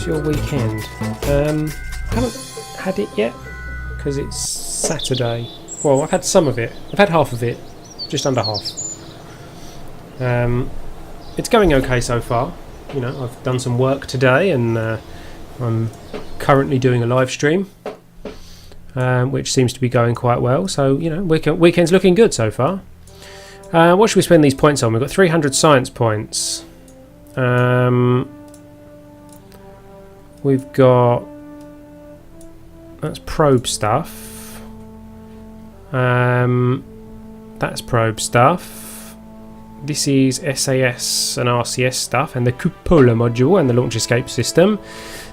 was your weekend? Haven't had it yet because it's Saturday. Well, I've had some of it. I've had half of it, just under half. It's going okay so far. You know, I've done some work today, and I'm currently doing a live stream, which seems to be going quite well. So, you know, weekend's looking good so far. What should we spend these points on? We've got 300 science points. We've got... That's probe stuff. That's probe stuff. This is SAS and RCS stuff, and the cupola module and the launch escape system.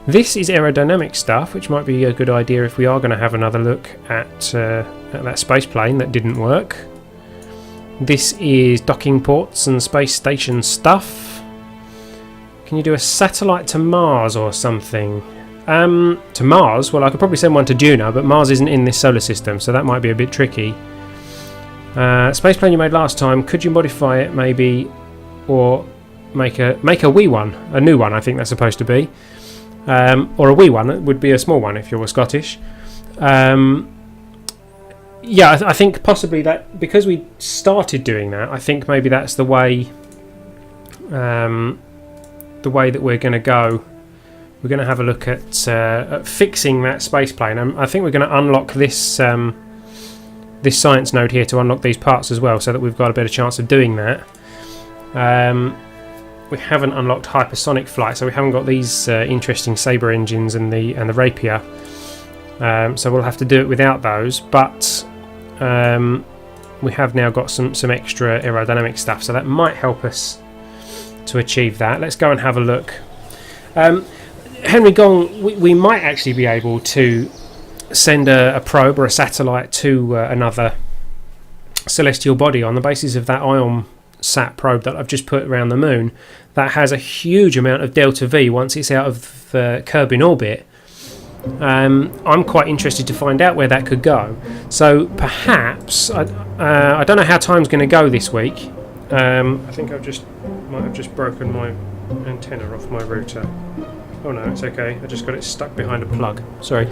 This is aerodynamic stuff, which might be a good idea if we are going to have another look at that space plane that didn't work. This is docking ports and space station stuff. Can you do a satellite to Mars or something? To Mars? Well, I could probably send one to Juno, but Mars isn't in this solar system, so that might be a bit tricky. Space plane you made last time, could you modify it maybe, or make a wee one, a new one I think that's supposed to be, or a wee one, it would be a small one if you were Scottish. Yeah, I think possibly that, because we started doing that, I think maybe that's the way that we're going to go. We're going to have a look at fixing that space plane. I think we're going to unlock this this science node here to unlock these parts as well, so that we've got a better chance of doing that. We haven't unlocked hypersonic flight, so we haven't got these interesting Sabre engines and the Rapier. So we'll have to do it without those, but we have now got some extra aerodynamic stuff, so that might help us to achieve that. Let's go and have a look. Henry Gong, we might actually be able to send a probe or a satellite to another celestial body on the basis of that ion sat probe that I've just put around the moon. That has a huge amount of delta V once it's out of Kerbin orbit. I'm quite interested to find out where that could go. So perhaps, I don't know how time's going to go this week. I think might have just broken my antenna off my router. Oh no, it's okay. I just got it stuck behind a plug. Sorry.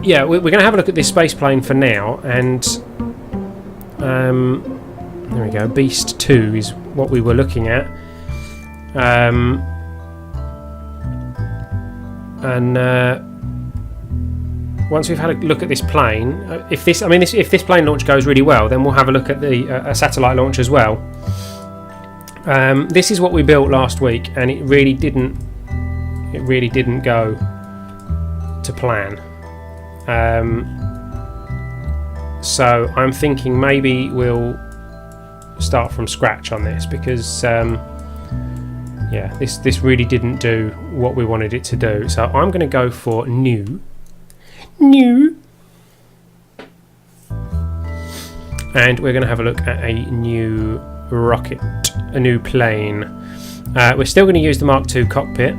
Yeah, we're going to have a look at this space plane for now, and there we go. Beast 2 is what we were looking at. And once we've had a look at this plane, if this plane launch goes really well, then we'll have a look at a satellite launch as well. This is what we built last week, and it really didn't go to plan. So I'm thinking maybe we'll start from scratch on this, because yeah, this really didn't do what we wanted it to do. So I'm going to go for new, and we're going to have a look at a new rocket, a new plane. We're still going to use the Mark II cockpit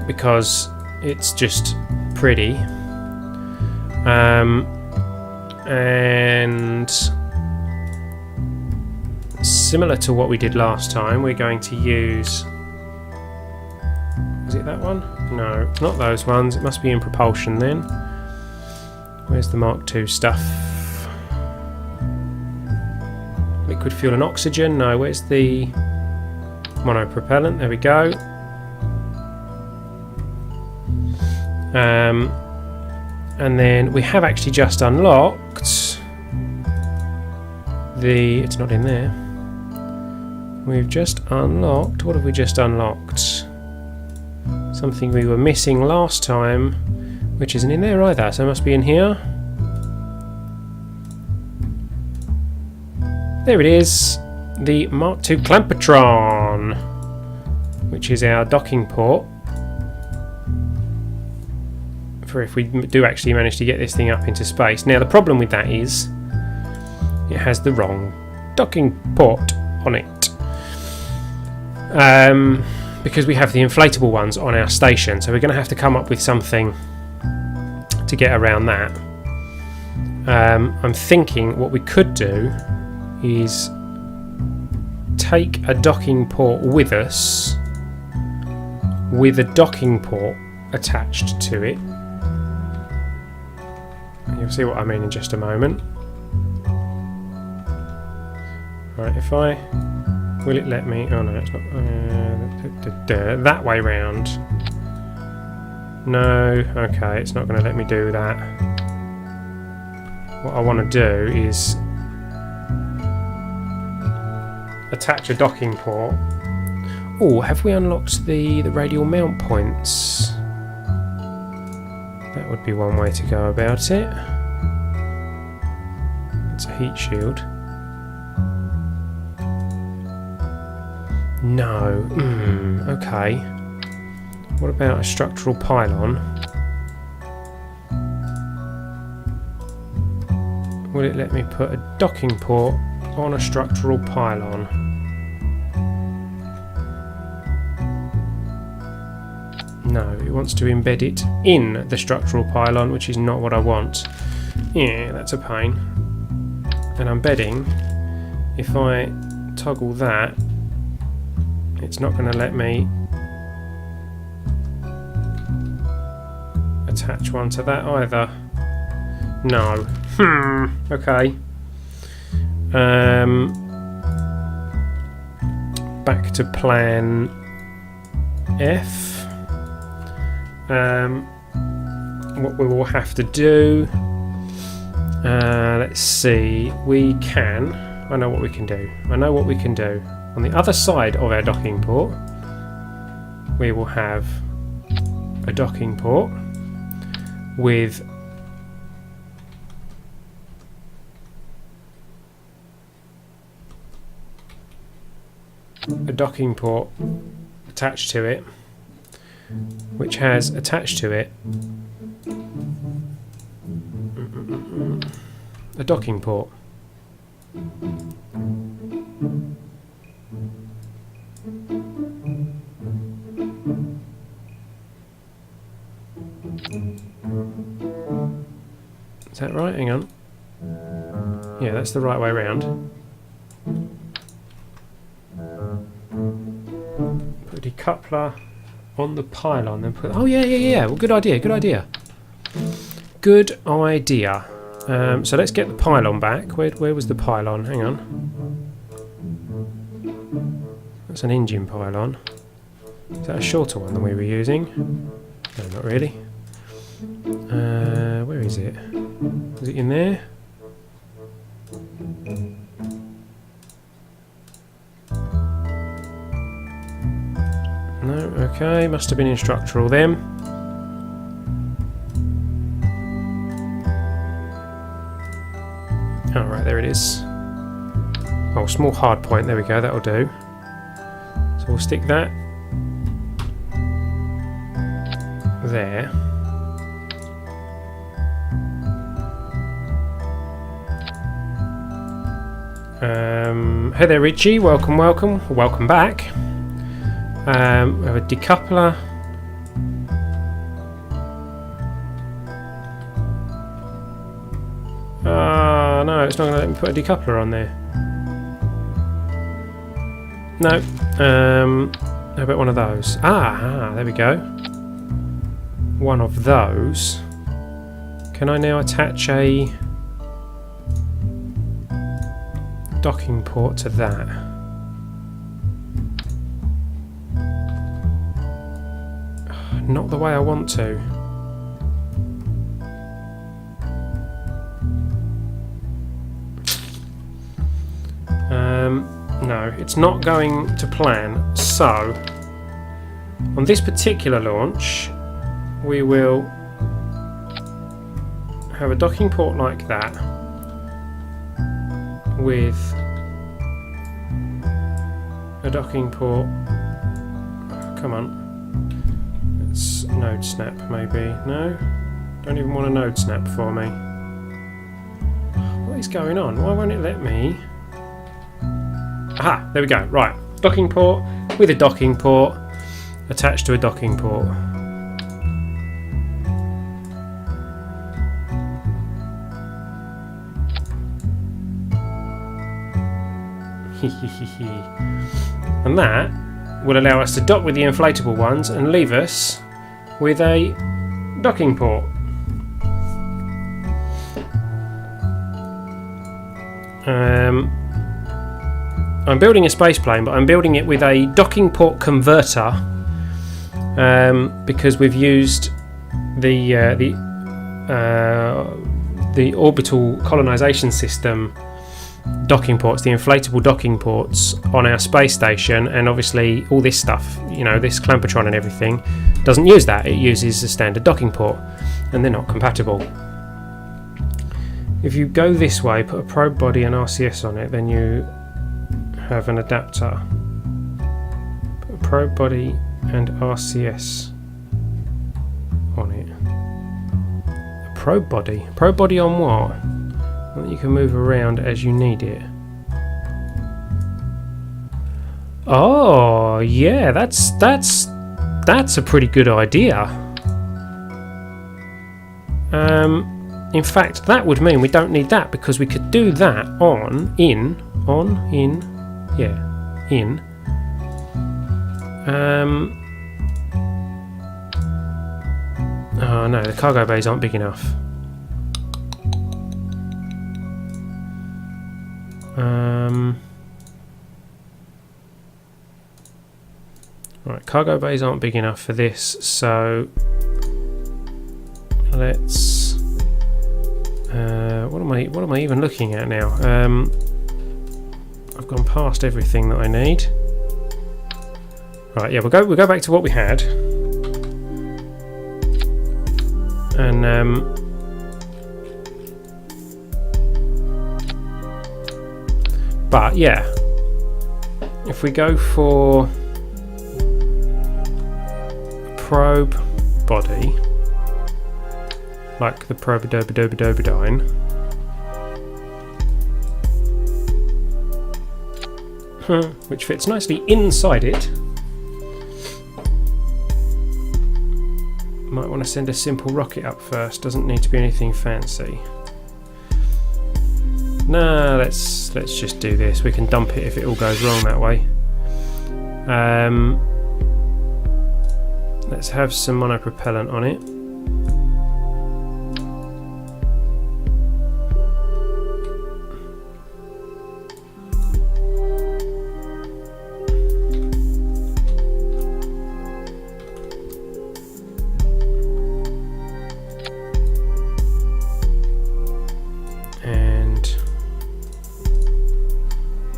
because it's just pretty, and similar to what we did last time, we're going to use... Was it that one? No, it's not those ones. It must be in propulsion then. Where's the Mark II stuff? Liquid fuel and oxygen. No, where's the monopropellant? There we go. And then we have actually just unlocked the... It's not in there. We've just unlocked... What have we just unlocked? Something we were missing last time, which isn't in there either, so it must be in here. There it is, the Mark II Clampotron, which is our docking port for if we do actually manage to get this thing up into space. Now the problem with that is it has the wrong docking port on it, because we have the inflatable ones on our station, so we're going to have to come up with something to get around that. I'm thinking what we could do is take a docking port with us with a docking port attached to it. You'll see what I mean in just a moment. Right, if I... Will it let me... Oh no, it's not... that way round. No, okay, it's not going to let me do that. What I want to do is attach a docking port. Oh, have we unlocked the radial mount points? That would be one way to go about it. It's a heat shield. No. Okay. What about a structural pylon? Will it let me put a docking port on a structural pylon? No, it wants to embed it in the structural pylon, which is not what I want. Yeah, that's a pain. And I'm betting if I toggle that, it's not going to let me attach one to that either. No. Okay. Back to plan F. What we will have to do, let's see, we can, I know what we can do. On the other side of our docking port, we will have a docking port with a docking port attached to it, which has attached to it a docking port. Is that right? Hang on. Yeah, that's the right way round. Put a decoupler on the pylon, then put... Oh, yeah. Well, good idea. So let's get the pylon back. Where was the pylon? Hang on. That's an engine pylon. Is that a shorter one than we were using? No, not really. Where is it? Is it in there? No, okay, must have been in structural then. Oh, right, there it is. Oh, small hard point, there we go, that'll do. So we'll stick that there. Hey there, Richie, welcome back. We have a decoupler. No, it's not going to let me put a decoupler on there. No. How about one of those? There we go. One of those. Can I now attach a docking port to that? Not the way I want to. No, it's not going to plan. So, on this particular launch, we will have a docking port like that with a docking port. Come on. Let's node snap maybe. No? Don't even want a node snap for me. What is going on? Why won't it let me? Aha! There we go. Right. Docking port with a docking port attached to a docking port. And that will allow us to dock with the inflatable ones and leave us with a docking port. I'm building a space plane, but I'm building it with a docking port converter because we've used the orbital colonization system docking ports, the inflatable docking ports on our space station, and obviously all this stuff, you know, this Clampertron and everything doesn't use that. It uses a standard docking port, and they're not compatible. If you go this way, put a probe body and RCS on it, then you have an adapter. Put a probe body and RCS on it. A probe body? Probe body on what? Well, you can move around as you need it. Oh, yeah, that's a pretty good idea. In fact, that would mean we don't need that, because we could do that in. Oh no, the cargo bays aren't big enough. Right, cargo bays aren't big enough for this, so let's. What am I even looking at now? I've gone past everything that I need. Right, yeah, we'll go back to what we had, and but yeah, if we go for probe body, like the Probe-a-Dobe-Dobe-Dobe-Dine, which fits nicely inside it. Might want to send a simple rocket up first, doesn't need to be anything fancy. No, let's just do this. We can dump it if it all goes wrong that way. Let's have some monopropellant on it.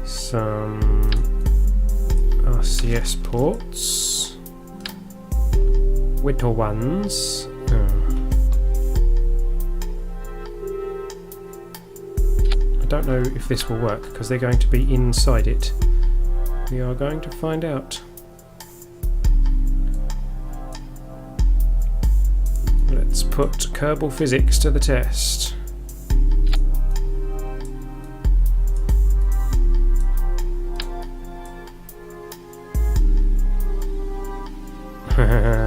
Some RCS ports, little ones. I don't know if this will work because they're going to be inside it. We are going to find out. Let's put Kerbal physics to the test.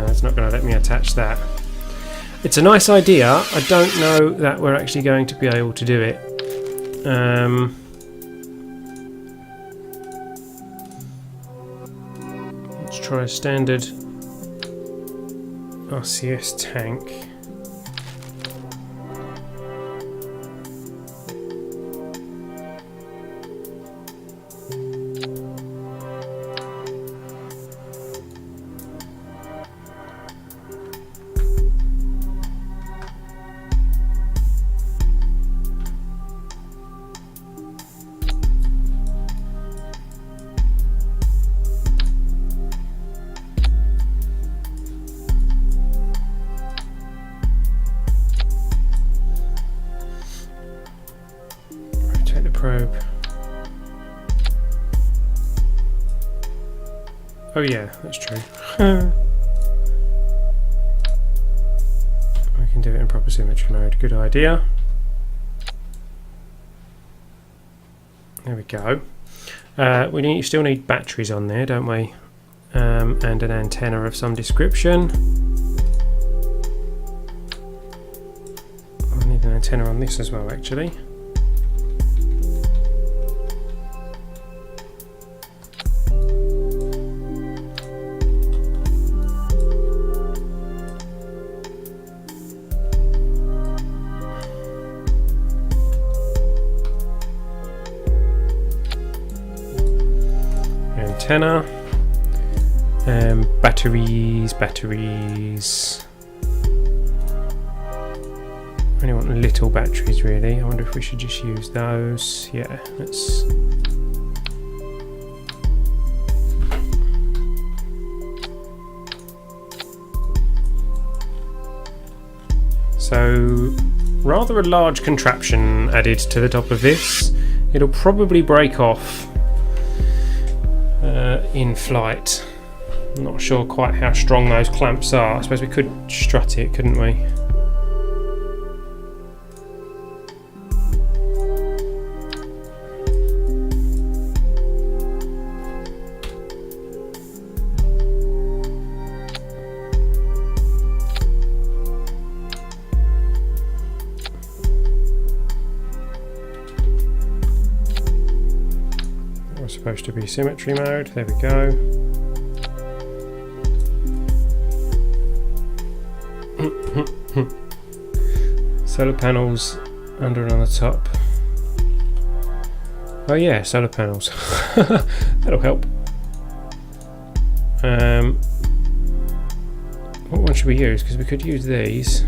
It's not going to let me attach that. It's a nice idea. I don't know that we're actually going to be able to do it. Let's try a standard RCS tank. Probe. Oh yeah, that's true. We can do it in proper symmetry mode. Good idea. There we go. We still need batteries on there, don't we? And an antenna of some description. I need an antenna on this as well, actually. antenna. Batteries. I only want little batteries really. I wonder if we should just use those. Yeah, let's. So, rather a large contraption added to the top of this. It'll probably break off in flight. I'm not sure quite how strong those clamps are. I suppose we could strut it, couldn't we? Supposed to be symmetry mode. There we go. Solar panels under and on the top. Oh yeah, solar panels. That'll help. What one should we use? Because we could use these.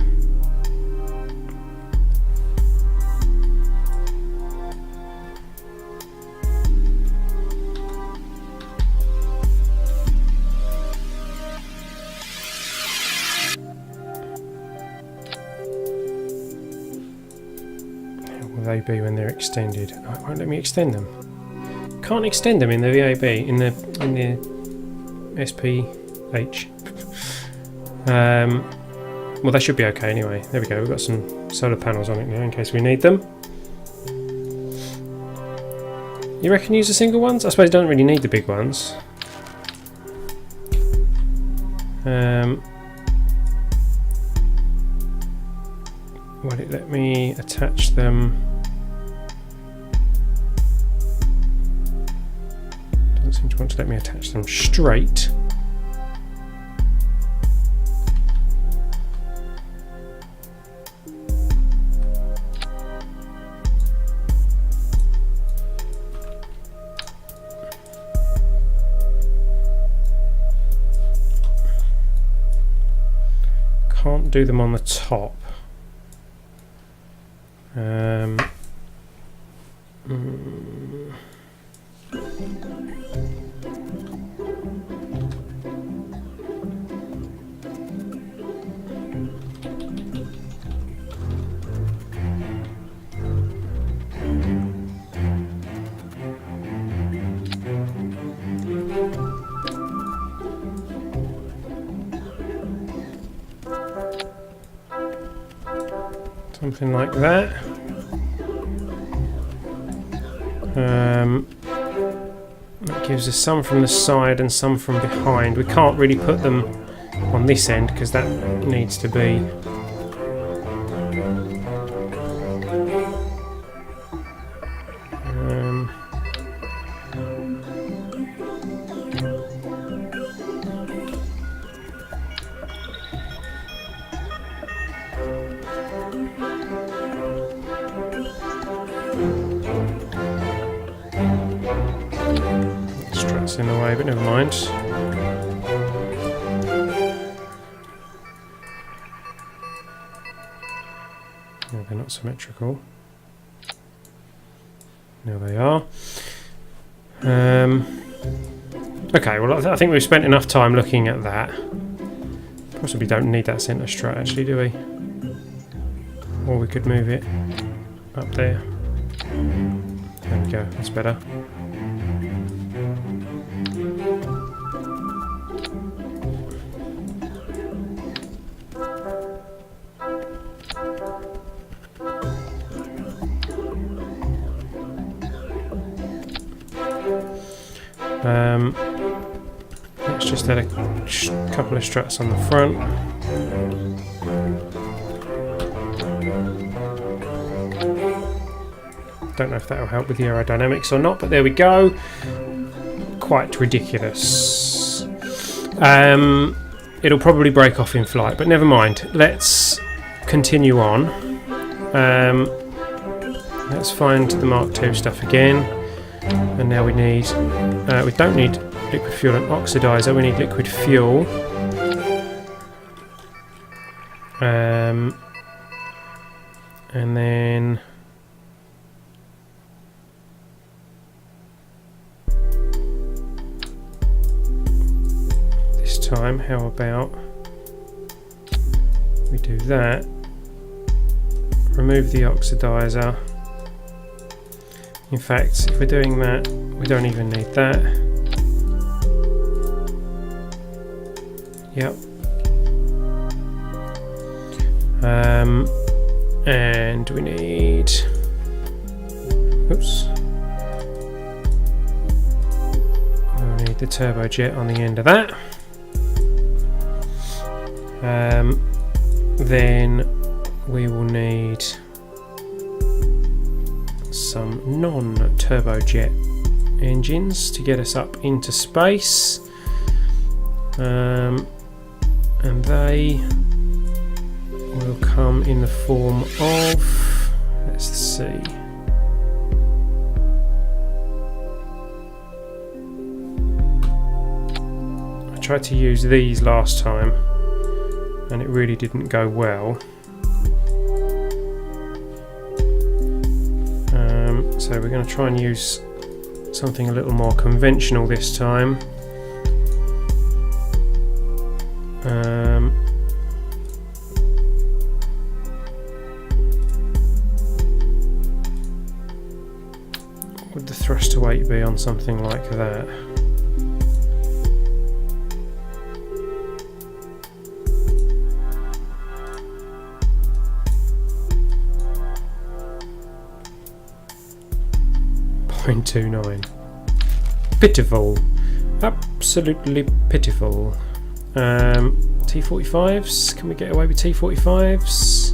They be when they're extended. Oh, it won't let me extend them. Can't extend them in the VAB, in the SPH. Well, they should be okay anyway. There we go. We've got some solar panels on it now in case we need them. You reckon use the single ones? I suppose you don't really need the big ones. Will it let me attach them? Doesn't seem to want to let me attach them straight. Can't do them on the top. Something like that. That gives us some from the side and some from behind. We can't really put them on this end because that needs to be struts in the way, but never mind. No, they're not symmetrical. Now they are. Okay, well I think we've spent enough time looking at that. Possibly don't need that centre strut actually, do we? Or we could move it up there. There we go, that's better. Let's just add a couple of struts on the front. Don't know if that will help with the aerodynamics or not, but there we go. Quite ridiculous. It'll probably break off in flight, but never mind. Let's continue on. Let's find the Mark II stuff again. And now we need... we don't need liquid fuel and oxidizer. We need liquid fuel. And then this time, how about we do that? Remove the oxidizer. In fact, if we're doing that, we don't even need that. Yep. And we need, oops, we'll need the turbojet on the end of that. Then we will need some non-turbojet engines to get us up into space, and they will come in the form of, let's see, I tried to use these last time and it really didn't go well. So we're going to try and use something a little more conventional this time. What would the thrust to weight be on something like that? .29. Pitiful. Absolutely pitiful. T45s. Can we get away with T45s?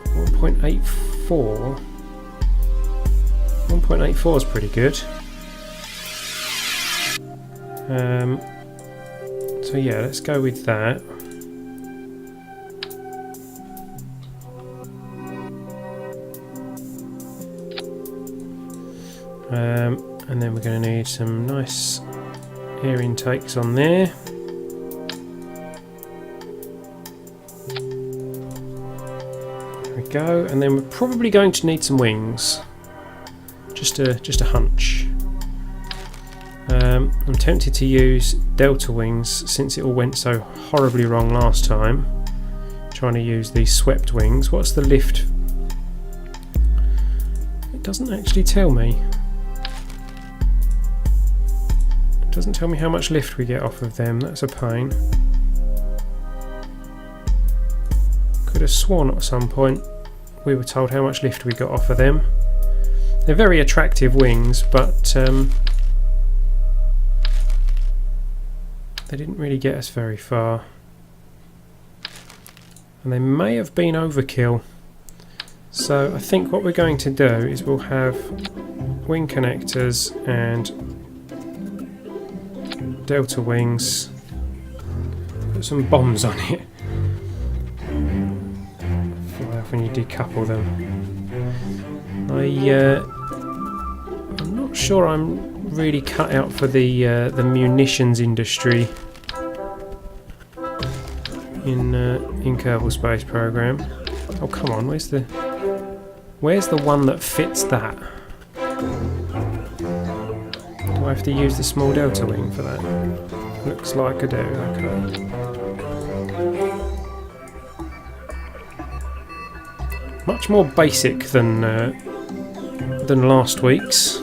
1.84. 1.84 is pretty good. So yeah, let's go with that. And then we're going to need some nice air intakes on there. There we go. And then we're probably going to need some wings. Just a hunch. I'm tempted to use delta wings since it all went so horribly wrong last time. Trying to use these swept wings. What's the lift? It doesn't actually tell me. It doesn't tell me how much lift we get off of them. That's a pain. Could have sworn at some point we were told how much lift we got off of them. They're very attractive wings, but they didn't really get us very far. And they may have been overkill. So I think what we're going to do is we'll have wing connectors and delta wings. Put some bombs on it. Fly off when you decouple them. I'm not sure I'm really cut out for the munitions industry in Kerbal Space Program. Oh come on, where's the one that fits that? Do I have to use the small delta wing for that? Looks like I do. Okay. Much more basic than last week's.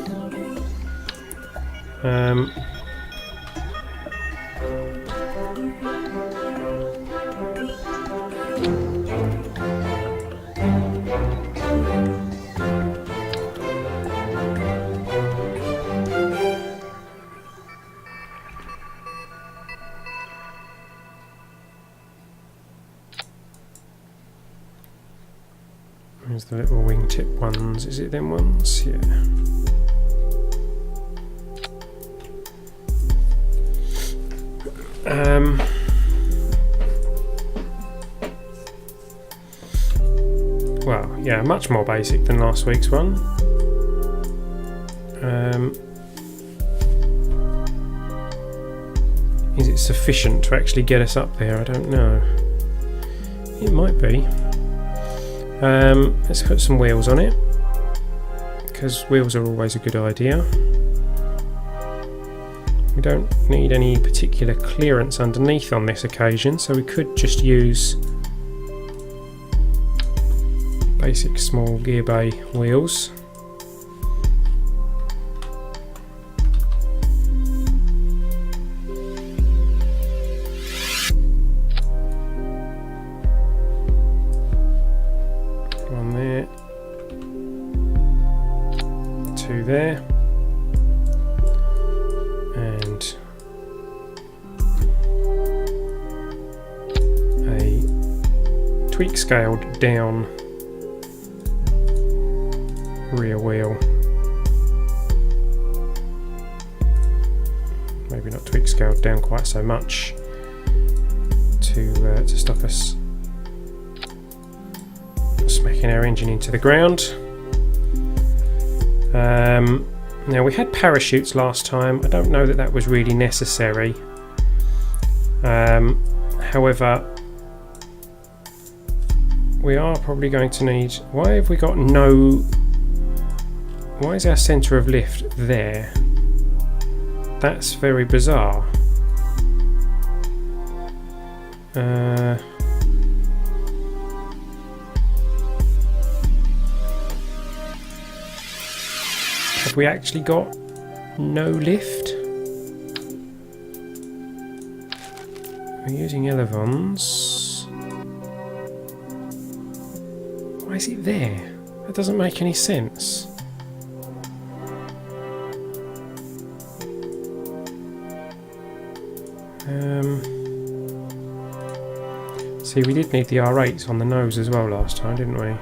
There's the little wingtip ones. Is it them ones? Yeah. Well, yeah, much more basic than last week's one. is it sufficient to actually get us up there? I don't know. It might be. Let's put some wheels on it, because wheels are always a good idea. We don't need any particular clearance underneath on this occasion, so we could just use basic small gear bay wheels. One there, two there, and a tweak scaled down rear wheel. Maybe not tweak scaled down quite so much to stop us smacking our engine into the ground. Now we had parachutes last time. I don't know that that was really necessary. However, we are probably going to need... Why have we got no... Why is our centre of lift there? That's very bizarre. Have we actually got no lift? We're using elevons. Why is it there? That doesn't make any sense. See, we did need the R8s on the nose as well last time, didn't we?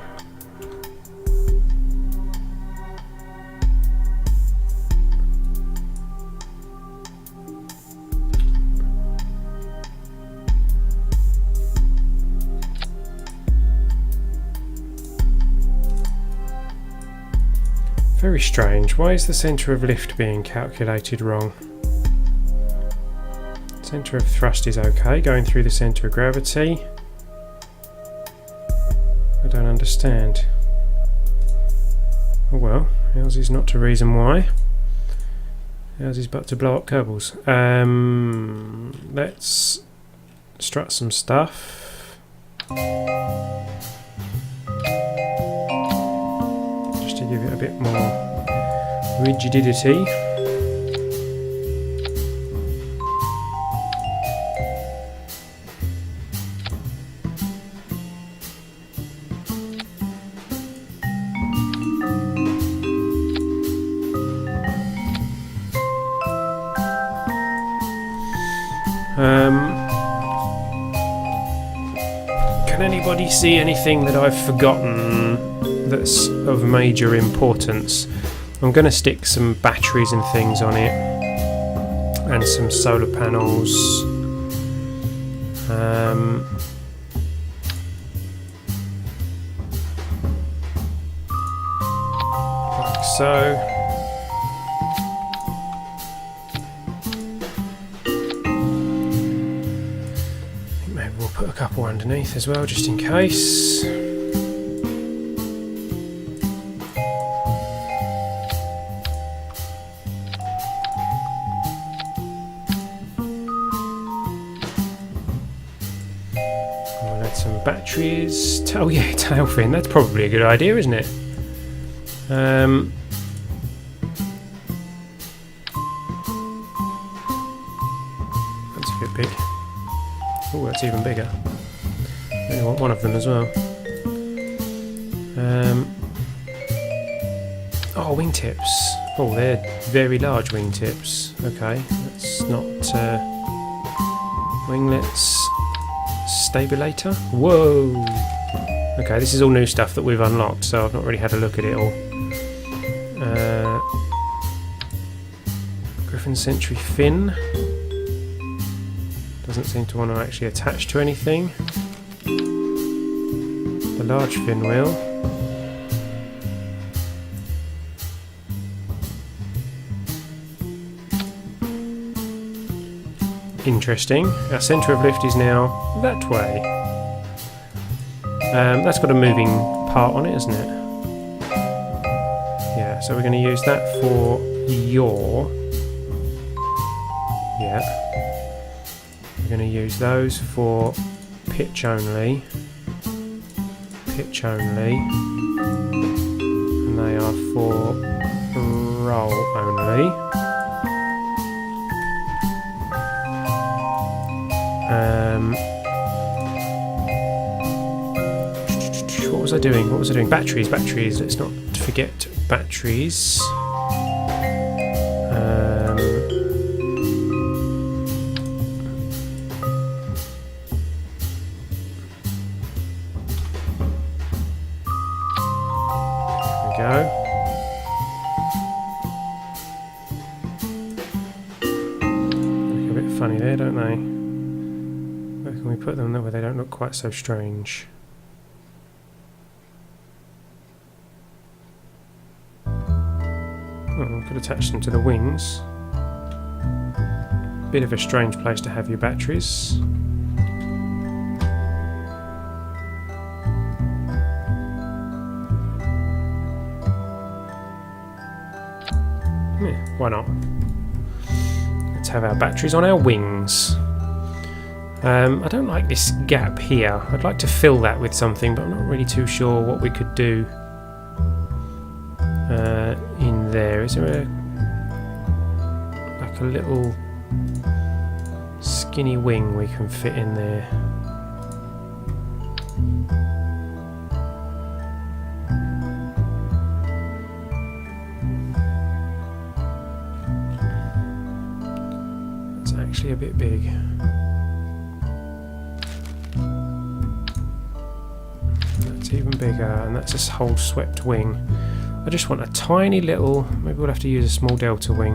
Very strange. Why is the centre of lift being calculated wrong? Centre of thrust is okay, going through the centre of gravity. I don't understand. Oh well, ours is not to reason why. Ours is but to blow up Kerbals. Let's strut some stuff. Just to give it a bit more rigidity. Can anybody see anything that I've forgotten that's of major importance? I'm going to stick some batteries and things on it, and some solar panels. Like so. Put a couple underneath as well, just in case. We'll add some batteries. Oh yeah, tail fin. That's probably a good idea, isn't it? That's a bit big. Oh, that's even bigger. I only want one of them as well. Oh, wingtips. Oh, they're very large wingtips. Okay, that's not... winglets. Stabilator. Whoa! Okay, this is all new stuff that we've unlocked, so I've not really had a look at it all. Griffin Sentry fin. Doesn't seem to want to actually attach to anything. The large fin wheel. interesting. Our centre of lift is now that way. That's got a moving part on it, isn't it? Yeah, so we're going to use that for yaw. Yeah. We're going to use those for pitch only. Pitch only. And they are for roll only. What was I doing? What was I doing? Batteries, batteries. Let's not forget batteries. There we go. Look a bit funny there, don't they? Where can we put them where they don't look quite so strange? Oh, we could attach them to the wings. Bit of a strange place to have your batteries. Yeah, why not? Let's have our batteries on our wings. I don't like this gap here. I'd like to fill that with something, but I'm not really too sure what we could do in there. Is there like a little skinny wing we can fit in there? It's actually a bit big. Even bigger, and that's this whole swept wing. I just want a tiny little, maybe we'll have to use a small delta wing.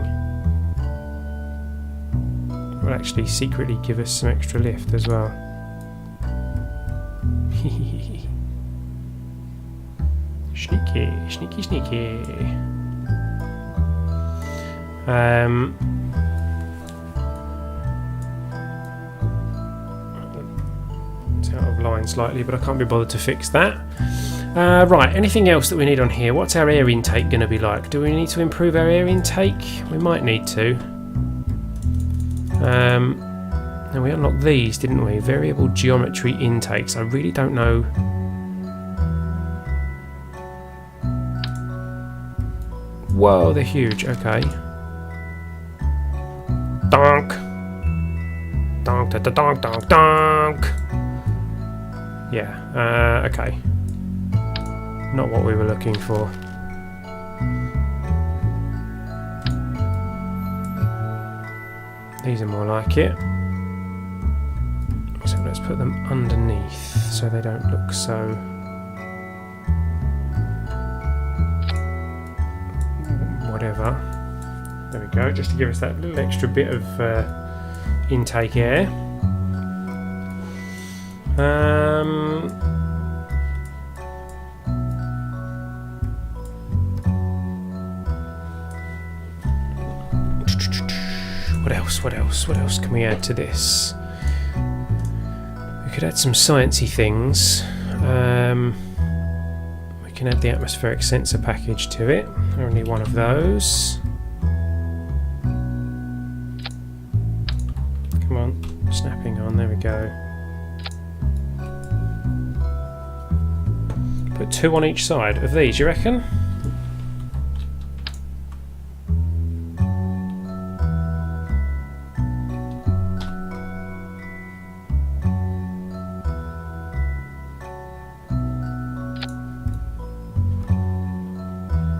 It will actually secretly give us some extra lift as well. Sneaky, sneaky, sneaky. Out of line slightly, but I can't be bothered to fix that. Right, anything else that we need on here? What's our air intake going to be like? Do we need to improve our air intake? We might need to. And we unlocked these, didn't we? Variable geometry intakes. I really don't know. Whoa, they're huge. Okay. Donk. Donk, donk, donk, donk, donk. Yeah, okay. Not what we were looking for. These are more like it. So let's put them underneath so they don't look so... whatever. There we go, just to give us that little extra bit of intake air. What else can we add to this? We could add some sciencey things. We can add the atmospheric sensor package to it. Only one of those. Come on, snapping on, there we go. Put 2 on each side of these, you reckon?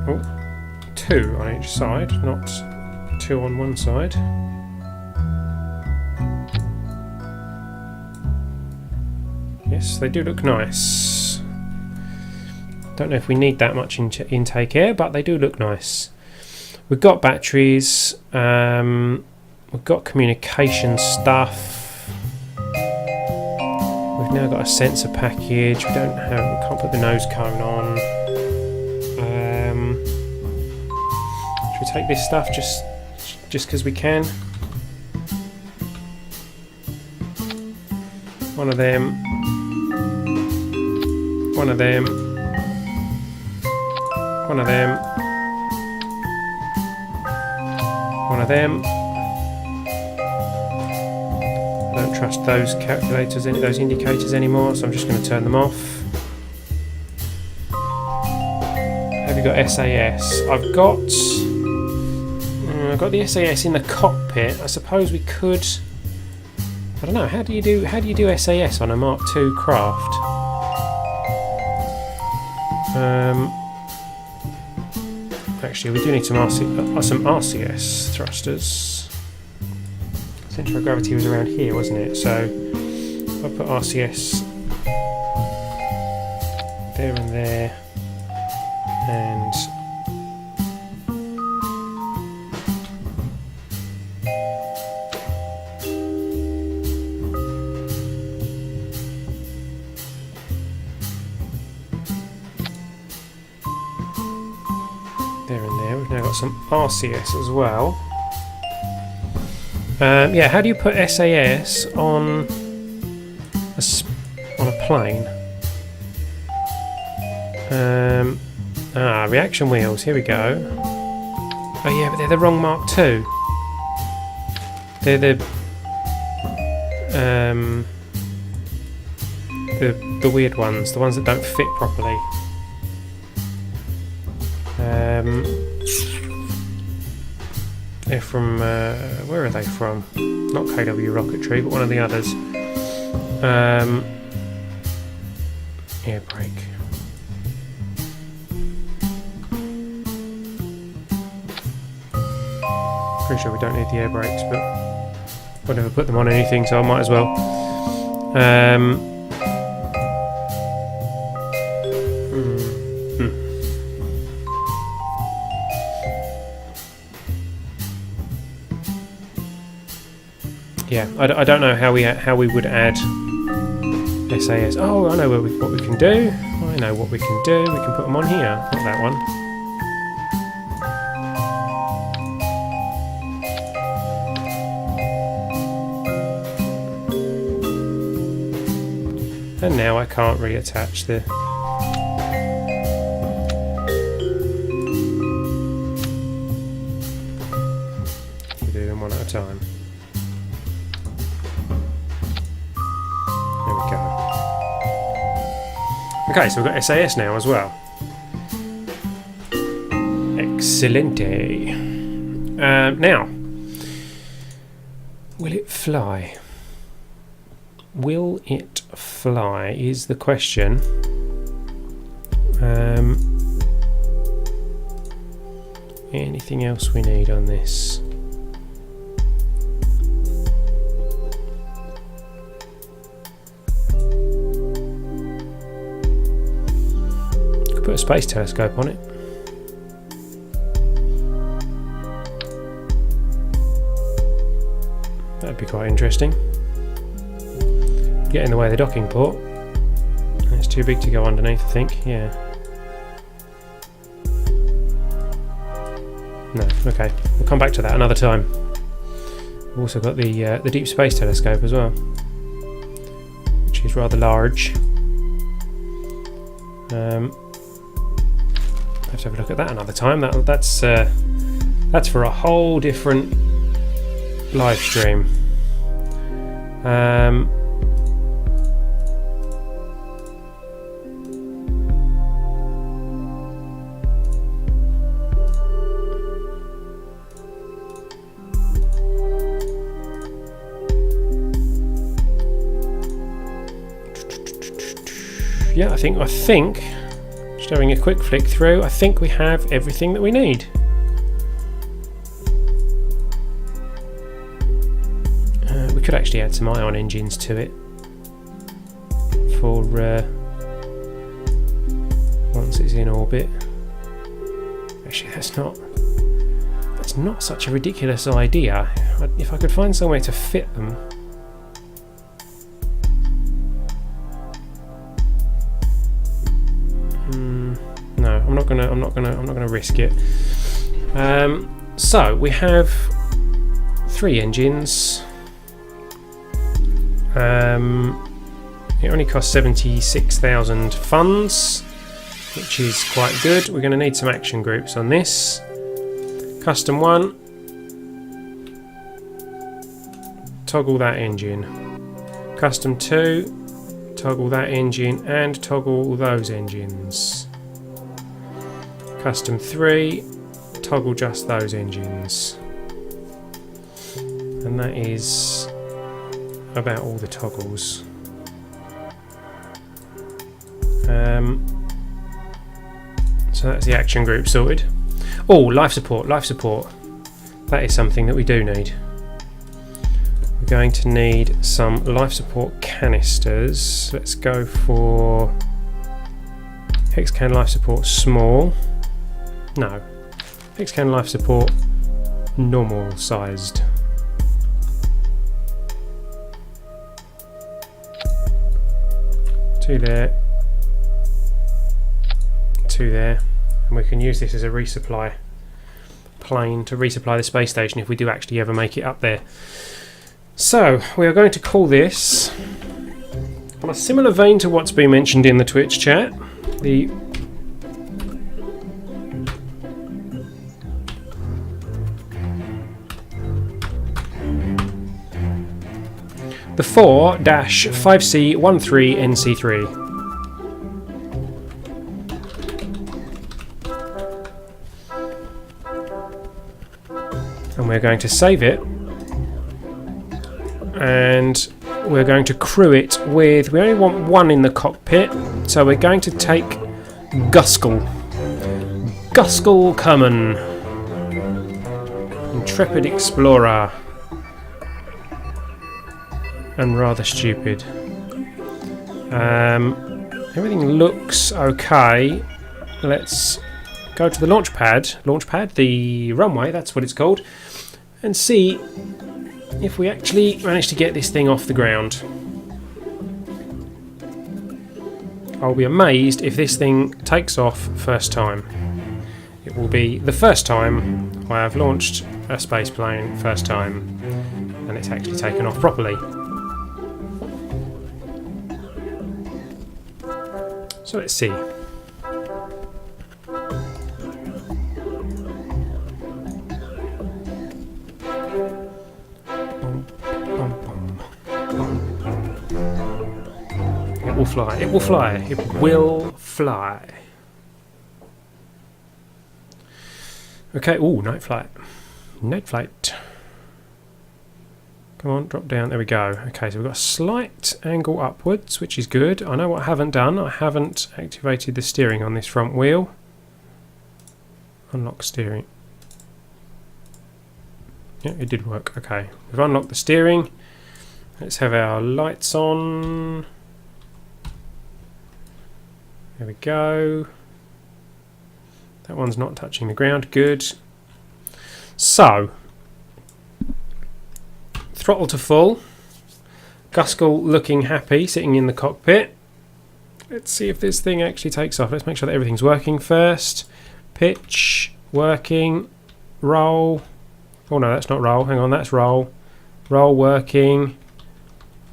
Oh, 2 on each side, not 2 on one side. Yes, they do look nice. Don't know if we need that much intake air, but they do look nice. We've got batteries, we've got communication stuff. We've now got a sensor package. We can't put the nose cone on. Should we take this stuff just because we can? One of them. One of them. One of them. One of them. I don't trust those calculators, those indicators anymore, so I'm just going to turn them off. Have you got SAS? I've got the SAS in the cockpit. I suppose we could. I don't know. How do you do SAS on a Mark II craft? Actually, we do need some RCS thrusters. Centre of gravity was around here, wasn't it? So if I put RCS there and there, and there and there, we've now got some RCS as well. Yeah, how do you put SAS on a plane? Reaction wheels. Here we go. Oh yeah, but they're the wrong Mark II. They're the weird ones, the ones that don't fit properly. They're from, where are they from? Not KW Rocketry, but one of the others. Air brake. Pretty sure we don't need the air brakes, but I've never put them on anything, so I might as well. Yeah, I don't know how we would add SAS. Oh, I know what we can do. I know what we can do. We can put them on here. Not that one. And now I can't reattach the. We do them one at a time. Okay, so we've got SAS now as well. Excelente. Now, will it fly? Will it fly is the question. Anything else we need on this? Put a space telescope on it. That'd be quite interesting. Get in the way of the docking port. It's too big to go underneath, I think. Yeah. No. Okay. We'll come back to that another time. We've also got the Deep Space Telescope as well, which is rather large. Have to have a look at that another time. That's for a whole different live stream. Yeah, I think. Just having a quick flick through, I think we have everything that we need. We could actually add some ion engines to it for once it's in orbit. Actually, that's not such a ridiculous idea. If I could find somewhere to fit them. No, I'm not gonna risk it. So we have 3 engines. It only costs 76,000 funds, which is quite good. We're going to need some action groups on this. Custom 1. Toggle that engine. Custom 2. Toggle that engine and toggle those engines. Custom 3. Toggle just those engines. And that is about all the toggles. So that's the action group sorted. Oh, life support, life support. That is something that we do need. We're going to need some life support canisters. Let's go for Hexcan life support small. No, Hexcan life support normal sized. Two there, two there, and we can use this as a resupply plane to resupply the space station if we do actually ever make it up there. So we are going to call this, on a similar vein to what's been mentioned in the Twitch chat, the the 4-5C13NC3. And we're going to save it, and we're going to crew it with, we only want one in the cockpit, so we're going to take Guskull Common, intrepid explorer. And rather stupid. Everything looks okay. Let's go to the launch pad, the runway, that's what it's called, and see if we actually manage to get this thing off the ground. I'll be amazed if this thing takes off first time. It will be the first time I have launched a space plane first time and it's actually taken off properly. So let's see. It will fly, it will fly, it will fly. Okay, ooh, night flight. Night flight. Come on, drop down. There we go. Okay, so we've got a slight angle upwards, which is good. I know what I haven't done. I haven't activated the steering on this front wheel. Unlock steering. Yeah, it did work. Okay, we've unlocked the steering. Let's have our lights on. There we go. That one's not touching the ground. Good. So, throttle to full. Guskull looking happy, sitting in the cockpit. Let's see if this thing actually takes off. Let's make sure that everything's working first. Pitch, working. Roll. Oh no, that's not roll. Hang on, that's roll. Roll working.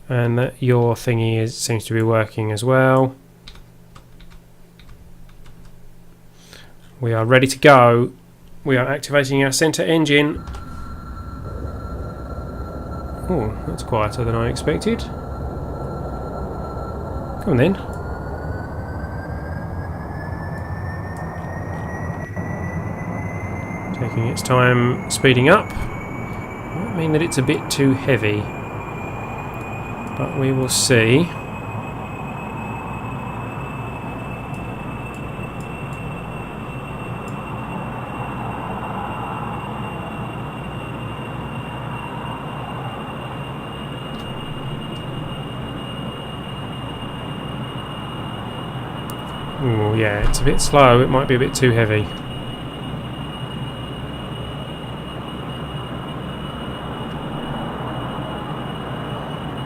And that your thingy seems to be working as well. We are ready to go. We are activating our centre engine. Oh, that's quieter than I expected. Come on then. Taking its time speeding up. Might mean that it's a bit too heavy. But we will see. Oh yeah, it's a bit slow, it might be a bit too heavy.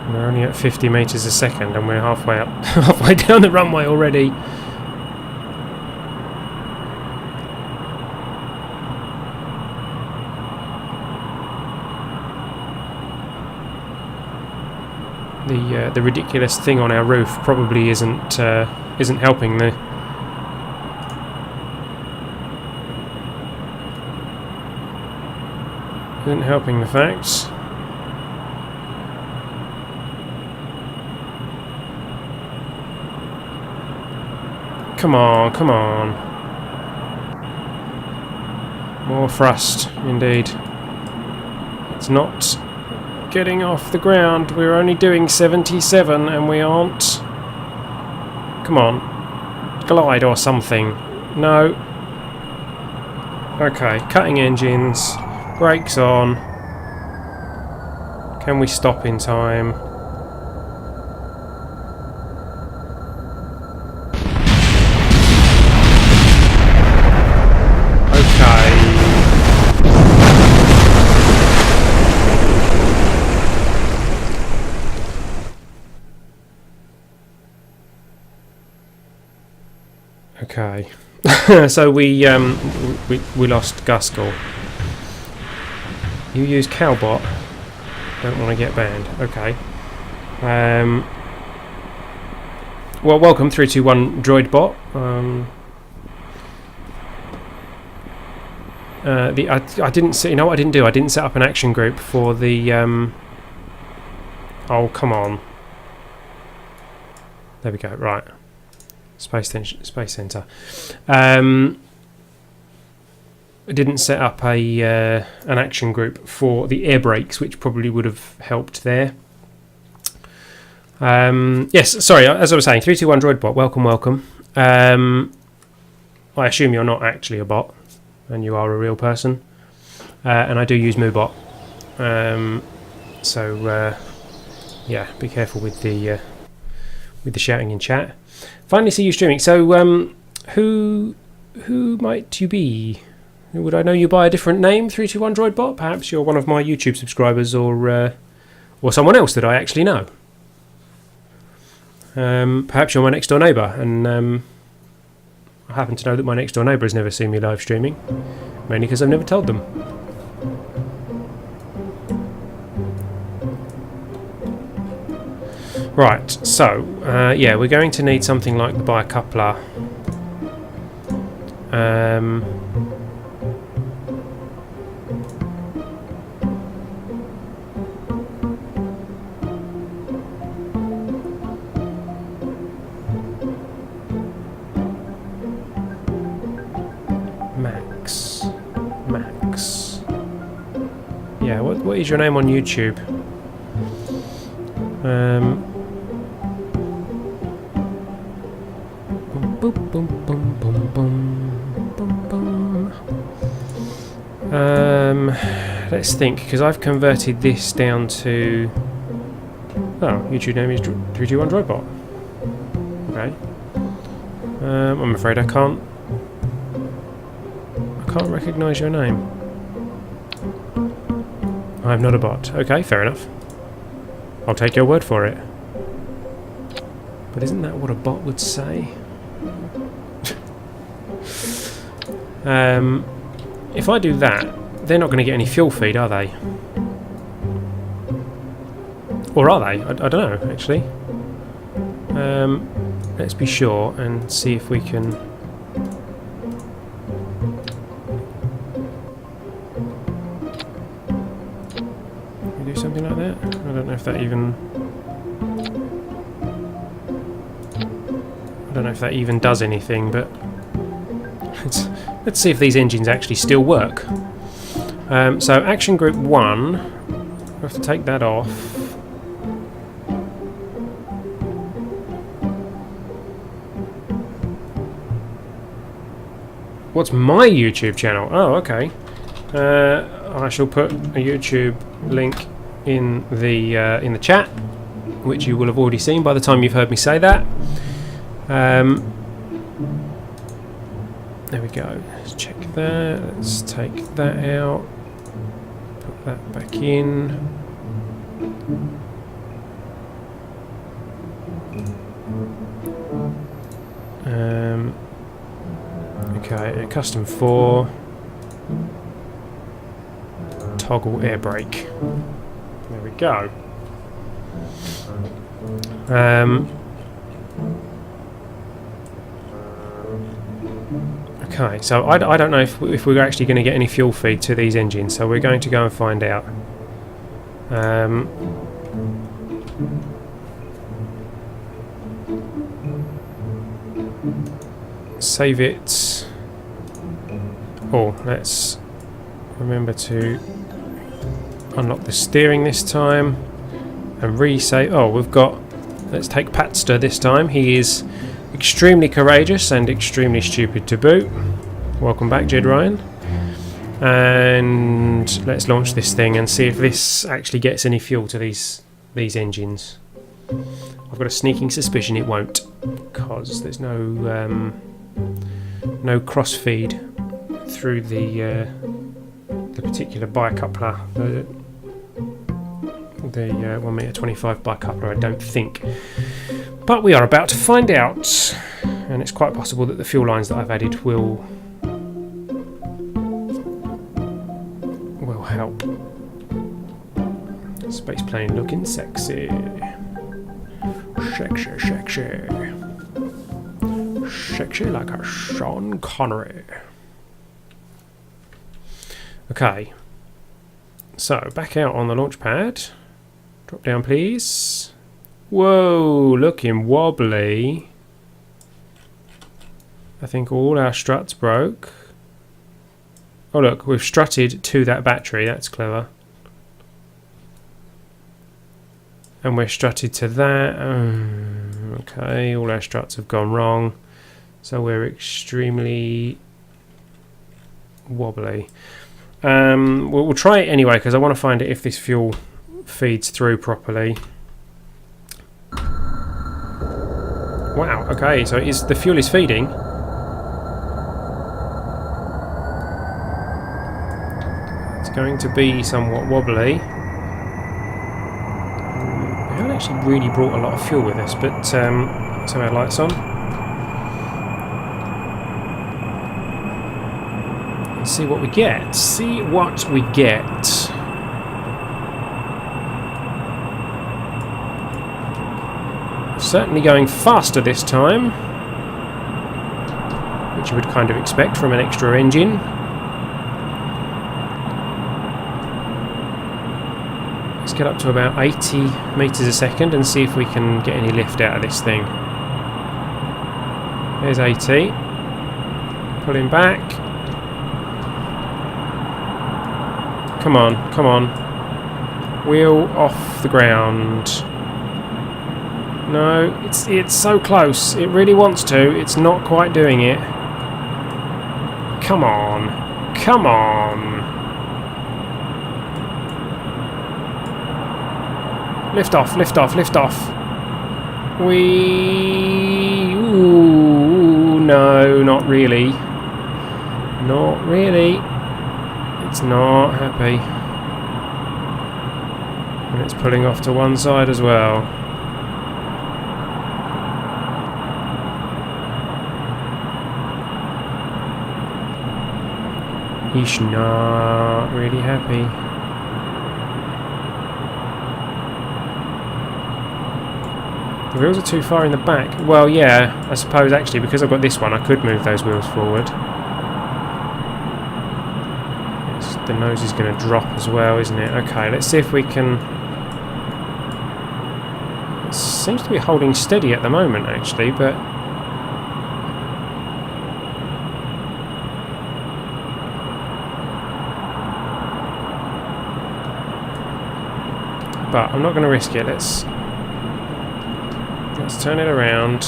We're only at 50 metres a second and we're halfway up, halfway down the runway already. the ridiculous thing on our roof probably isn't helping the. Isn't helping the facts. Come on, come on. More thrust, indeed. It's not getting off the ground. We're only doing 77 and we aren't. Come on. Glide or something. No. Okay, cutting engines. Brakes on. Can we stop in time? Okay. So we lost Guskel. You use Cowbot. Don't want to get banned. Okay. Well, welcome 321 Droidbot. I didn't set. You know what I didn't do? I didn't set up an action group for the. Oh, come on. There we go. Right. Space Center. I didn't set up a an action group for the air brakes, which probably would have helped there. Yes, sorry, as I was saying, 321 Droidbot, welcome. I assume you're not actually a bot, and you are a real person. And I do use MooBot. Yeah, be careful with the shouting in chat. Finally see you streaming. So, who might you be? Would I know you by a different name, 321 Droidbot? Perhaps you're one of my YouTube subscribers, or someone else that I actually know. Perhaps you're my next door neighbour, and I happen to know that my next door neighbour has never seen me live streaming, mainly because I've never told them. Right, so yeah, we're going to need something like the bicoupler. Max. Yeah, what is your name on YouTube? Let's think, because I've converted this down to. Oh, YouTube name is 321 Droidbot. Okay. I'm afraid I can't recognise your name. I'm not a bot. Okay, fair enough. I'll take your word for it. But isn't that what a bot would say? If I do that, they're not going to get any fuel feed, are they? Or are they? I don't know, actually. Let's be sure and see if we can. Can we do something like that? I don't know if that even. I don't know if that even does anything, but let's see if these engines actually still work. So action group 1, I have to take that off. What's my YouTube channel? Oh, okay. I shall put a YouTube link in the chat, which you will have already seen by the time you've heard me say that. There we go. Let's check that. Let's take that out. Put that back in. Okay, custom 4. Toggle air brake. There we go. Okay, so I don't know if we're actually going to get any fuel feed to these engines, so we're going to go and find out. Save it. Oh, let's remember to unlock the steering this time and resave. Oh, we've got. Let's take Patster this time. He is extremely courageous and extremely stupid to boot. Welcome back, Jed Ryan. And let's launch this thing and see if this actually gets any fuel to these engines. I've got a sneaking suspicion it won't, because there's no cross feed through the particular bicoupler, the 1m25 bicoupler, I don't think. But we are about to find out, and it's quite possible that the fuel lines that I've added will help. Space plane looking sexy. Sexy, sexy. Sexy like a Sean Connery. Okay. So, back out on the launch pad. Drop down, please. Whoa, looking wobbly. I think all our struts broke. Oh look, we've strutted to that battery, that's clever. And we're strutted to that. Okay, all our struts have gone wrong. So we're extremely wobbly. We'll try it anyway, because I want to find out if this fuel feeds through properly. Wow, okay, so the fuel is feeding. It's going to be somewhat wobbly. We haven't actually really brought a lot of fuel with us, but let's have our lights on. Let's see what we get. See what we get. Certainly going faster this time, which you would kind of expect from an extra engine. Let's get up to about 80 metres a second and see if we can get any lift out of this thing. There's 80. Pulling back. Come on, come on. Wheel off the ground. No, it's so close. It really wants to. It's not quite doing it. Come on. Come on. Lift off, lift off, lift off. Ooh, no, not really. Not really. It's not happy. And it's pulling off to one side as well. He's not really happy. The wheels are too far in the back. Well, yeah, I suppose actually because I've got this one I could move those wheels forward. Yes, the nose is going to drop as well, isn't it? Okay, let's see if we can... It seems to be holding steady at the moment actually, but... But I'm not going to risk it. Let's turn it around.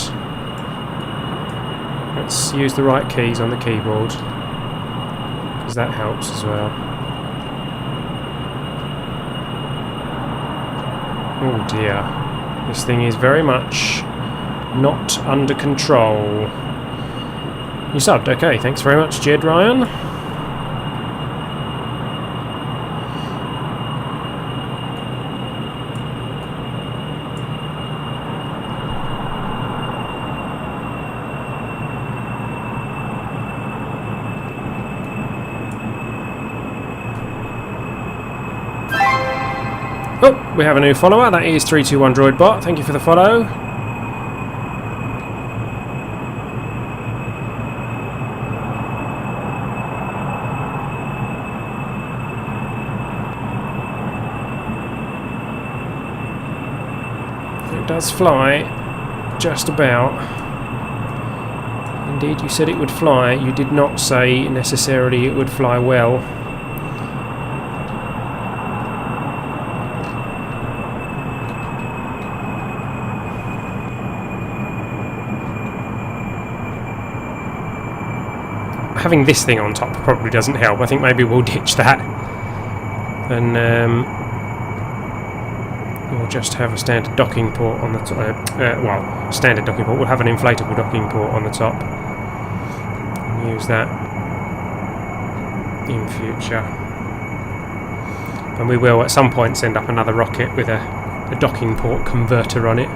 Let's use the right keys on the keyboard, because that helps as well. Oh dear. This thing is very much not under control. You subbed. Okay, thanks very much, Jed Ryan. Oh! we have a new follower. That is 321 Droidbot. Thank you for the follow. It does fly just about. Indeed, you said it would fly. You did not say necessarily it would fly well. Having this thing on top probably doesn't help. I think maybe we'll ditch that and we'll just have a standard docking port on the top. Well, standard docking port. We'll have an inflatable docking port on the top and use that in future. And we will at some point send up another rocket with a docking port converter on it.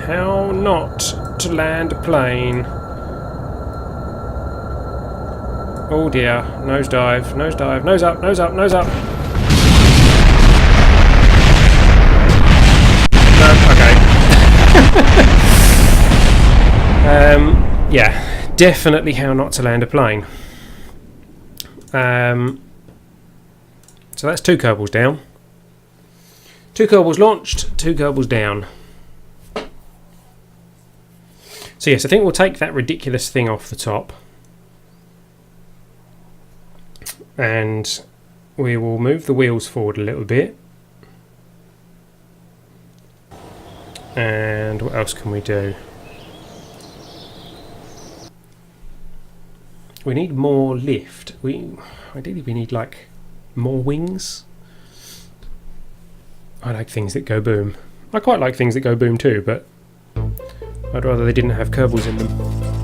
How not to land a plane? Oh dear, nosedive, nosedive, nose up, nose up, nose up. No, okay. Yeah, definitely how not to land a plane. So that's 2 Kerbals down. 2 Kerbals launched, 2 Kerbals down. So yes, I think we'll take that ridiculous thing off the top. And we will move the wheels forward a little bit. And what else can we do? We need more lift. Ideally we need like more wings. I like things that go boom. I quite like things that go boom too, but I'd rather they didn't have Kerbals in them.